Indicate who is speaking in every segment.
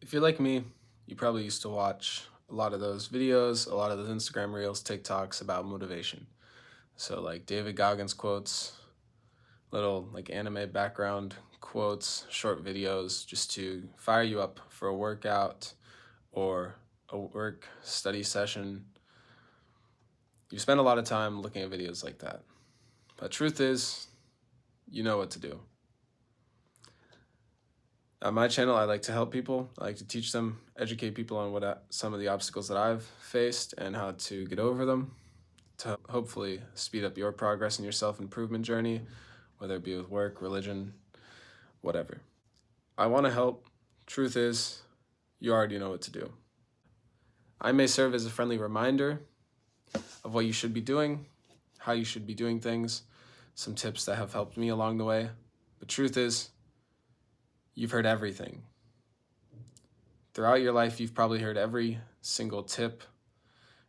Speaker 1: If you're like me, you probably used to watch a lot of those videos, a lot of those Instagram reels, TikToks about motivation. So like David Goggins quotes, little like anime background quotes, short videos just to fire you up for a workout or a work study session. You spend a lot of time looking at videos like that. But truth is, you know what to do. On my channel, I like to help people. I like to teach them, educate people on some of the obstacles that I've faced and how to get over them to hopefully speed up your progress in your self-improvement journey, whether it be with work, religion, whatever. I want to help. Truth is, you already know what to do. I may serve as a friendly reminder of what you should be doing, how you should be doing things, some tips that have helped me along the way. But truth is, you've heard everything. Throughout your life, you've probably heard every single tip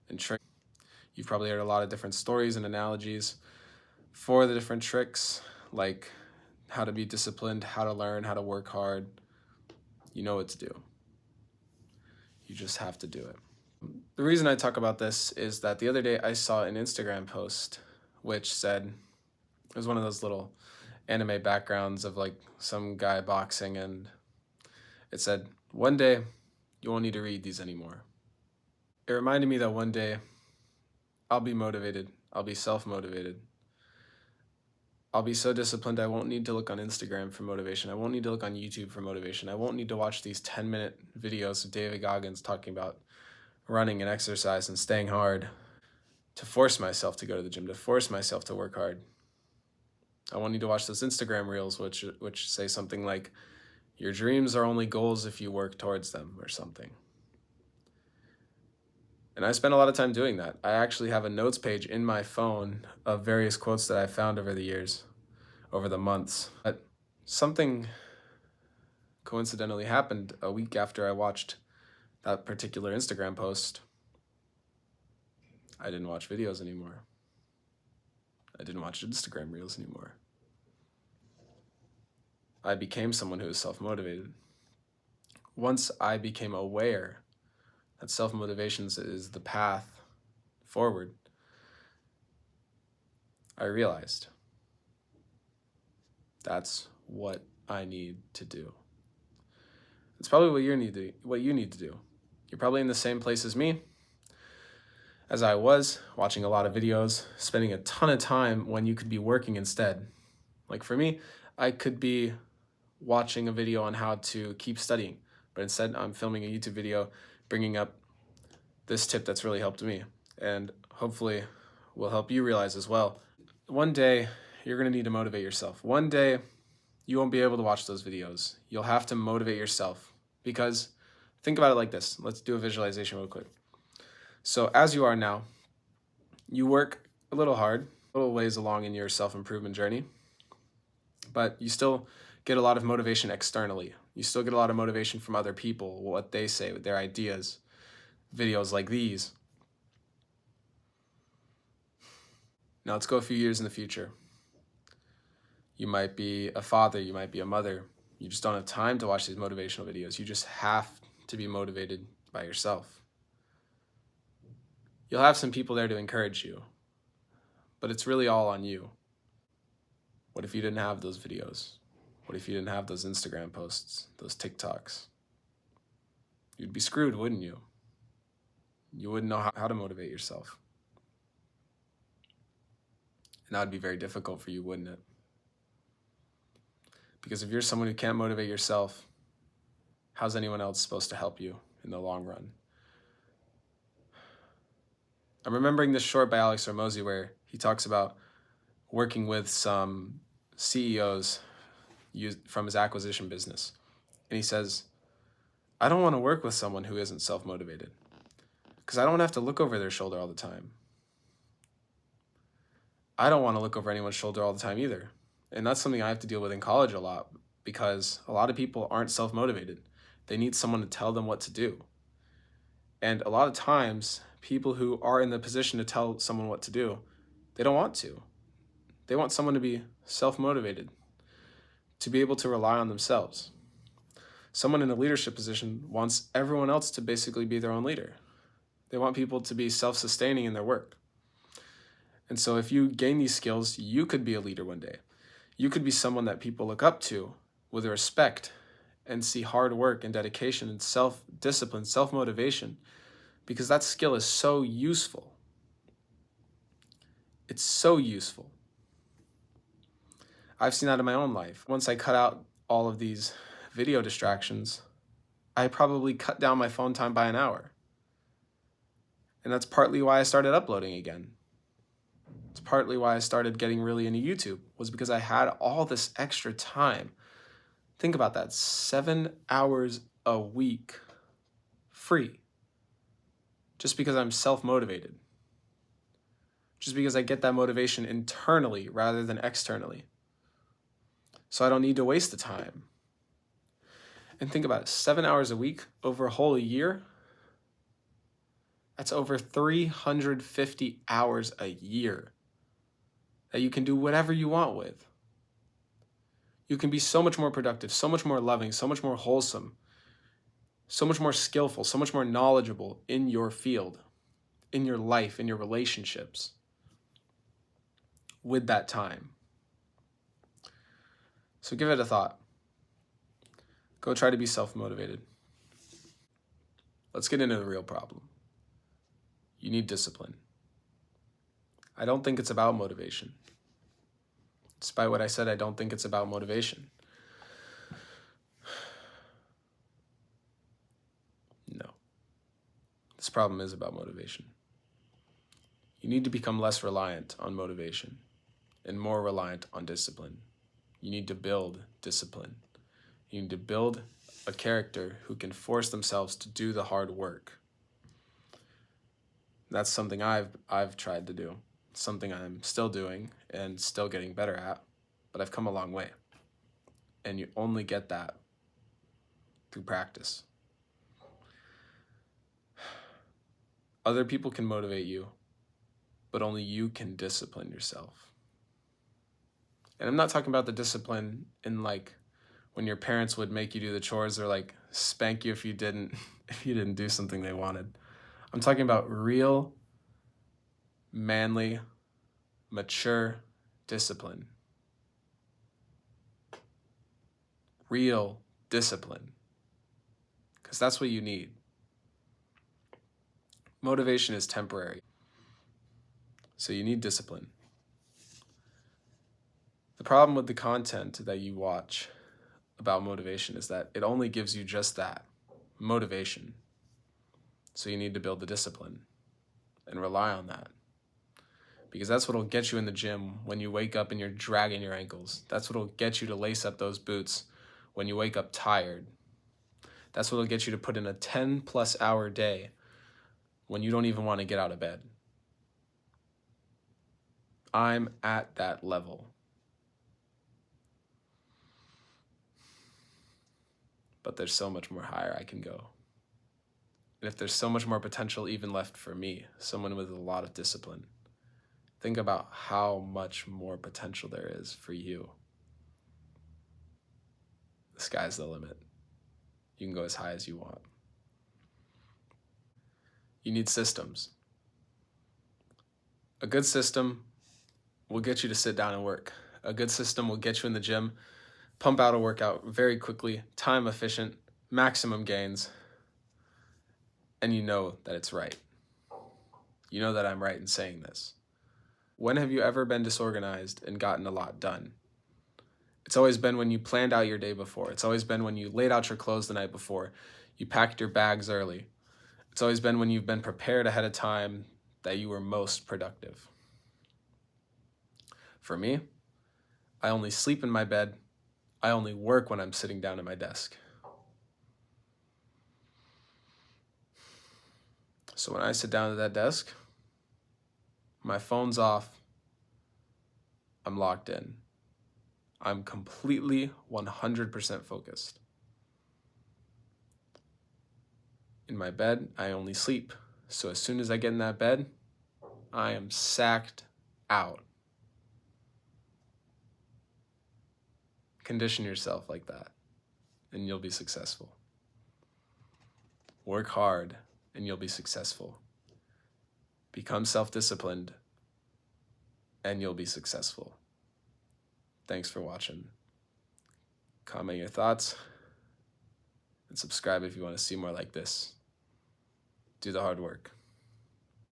Speaker 1: and trick. You've probably heard a lot of different stories and analogies for the different tricks, like how to be disciplined, how to learn, how to work hard. You know what to do. You just have to do it. The reason I talk about this is that the other day I saw an Instagram post which said, it was one of those little anime backgrounds of like some guy boxing, and it said, one day you won't need to read these anymore. It reminded me that one day I'll be motivated. I'll be self-motivated. I'll be so disciplined I won't need to look on Instagram for motivation. I won't need to look on YouTube for motivation. I won't need to watch these 10-minute videos of David Goggins talking about running and exercise and staying hard to force myself to go to the gym, to force myself to work hard. I won't need to watch those Instagram reels which say something like, your dreams are only goals if you work towards them, or something. And I spent a lot of time doing that. I actually have a notes page in my phone of various quotes that I found over the years, over the months. But something coincidentally happened a week after I watched that particular Instagram post. I didn't watch videos anymore. I didn't watch Instagram reels anymore. I became someone who was self-motivated. Once I became aware that self-motivation is the path forward, I realized that's what I need to do. It's probably what you need to do. You're probably in the same place as me, as I was, watching a lot of videos, spending a ton of time when you could be working instead. Like for me, I could be watching a video on how to keep studying, but instead I'm filming a YouTube video bringing up this tip that's really helped me, and hopefully will help you realize as well. One day, you're going to need to motivate yourself. One day, you won't be able to watch those videos. You'll have to motivate yourself, because think about it like this. Let's do a visualization real quick. So as you are now, you work a little hard, a little ways along in your self-improvement journey, but you still get a lot of motivation externally. You still get a lot of motivation from other people, what they say, their ideas, videos like these. Now let's go a few years in the future. You might be a father, you might be a mother. You just don't have time to watch these motivational videos. You just have to be motivated by yourself. You'll have some people there to encourage you, but it's really all on you. What if you didn't have those videos? What if you didn't have those Instagram posts, those TikToks? You'd be screwed, wouldn't you? You wouldn't know how to motivate yourself. And that would be very difficult for you, wouldn't it? Because if you're someone who can't motivate yourself, how's anyone else supposed to help you in the long run? I'm remembering this short by Alex Hormozi where he talks about working with some CEOs from his acquisition business. And he says, I don't want to work with someone who isn't self-motivated, because I don't have to look over their shoulder all the time. I don't want to look over anyone's shoulder all the time either. And that's something I have to deal with in college a lot, because a lot of people aren't self-motivated. They need someone to tell them what to do. And a lot of times, people who are in the position to tell someone what to do, they don't want to. They want someone to be self-motivated, to be able to rely on themselves. Someone in a leadership position wants everyone else to basically be their own leader. They want people to be self-sustaining in their work. And so if you gain these skills, you could be a leader one day. You could be someone that people look up to with respect and see hard work and dedication and self-discipline, self-motivation, because that skill is so useful. It's so useful. I've seen that in my own life. Once I cut out all of these video distractions, I probably cut down my phone time by an hour. And that's partly why I started uploading again. It's partly why I started getting really into YouTube, was because I had all this extra time. Think about that, 7 hours a week free, just because I'm self-motivated, just because I get that motivation internally rather than externally. So I don't need to waste the time. And think about it, 7 hours a week over a whole year, that's over 350 hours a year that you can do whatever you want with. You can be so much more productive, so much more loving, so much more wholesome, so much more skillful, so much more knowledgeable in your field, in your life, in your relationships with that time. So give it a thought. Go try to be self-motivated. Let's get into the real problem. You need discipline. I don't think it's about motivation. Despite what I said, I don't think it's about motivation. No. This problem is about motivation. You need to become less reliant on motivation and more reliant on discipline. You need to build discipline. You need to build a character who can force themselves to do the hard work. That's something I've tried to do. It's something I'm still doing and still getting better at, but I've come a long way. And you only get that through practice. Other people can motivate you, but only you can discipline yourself. And I'm not talking about the discipline in like when your parents would make you do the chores or like spank you if you didn't do something they wanted. I'm talking about real, manly, mature discipline. Real discipline. Because that's what you need. Motivation is temporary. So you need discipline. The problem with the content that you watch about motivation is that it only gives you just that, motivation. So you need to build the discipline and rely on that. Because that's what will get you in the gym when you wake up and you're dragging your ankles. That's what will get you to lace up those boots when you wake up tired. That's what will get you to put in a 10+ hour day when you don't even want to get out of bed. I'm at that level. But there's so much more higher I can go. And if there's so much more potential even left for me, someone with a lot of discipline, think about how much more potential there is for you. The sky's the limit. You can go as high as you want. You need systems. A good system will get you to sit down and work. A good system will get you in the gym, pump out a workout very quickly, time efficient, maximum gains, and you know that it's right. You know that I'm right in saying this. When have you ever been disorganized and gotten a lot done? It's always been when you planned out your day before. It's always been when you laid out your clothes the night before. You packed your bags early. It's always been when you've been prepared ahead of time that you were most productive. For me, I only sleep in my bed. I only work when I'm sitting down at my desk. So when I sit down at that desk, my phone's off, I'm locked in. I'm completely 100% focused. In my bed, I only sleep. So as soon as I get in that bed, I am sacked out. Condition yourself like that. and you'll be successful. Work hard and you'll be successful. Become self-disciplined and you'll be successful. Thanks for watching. Comment your thoughts and subscribe if you want to see more like this. Do the hard work.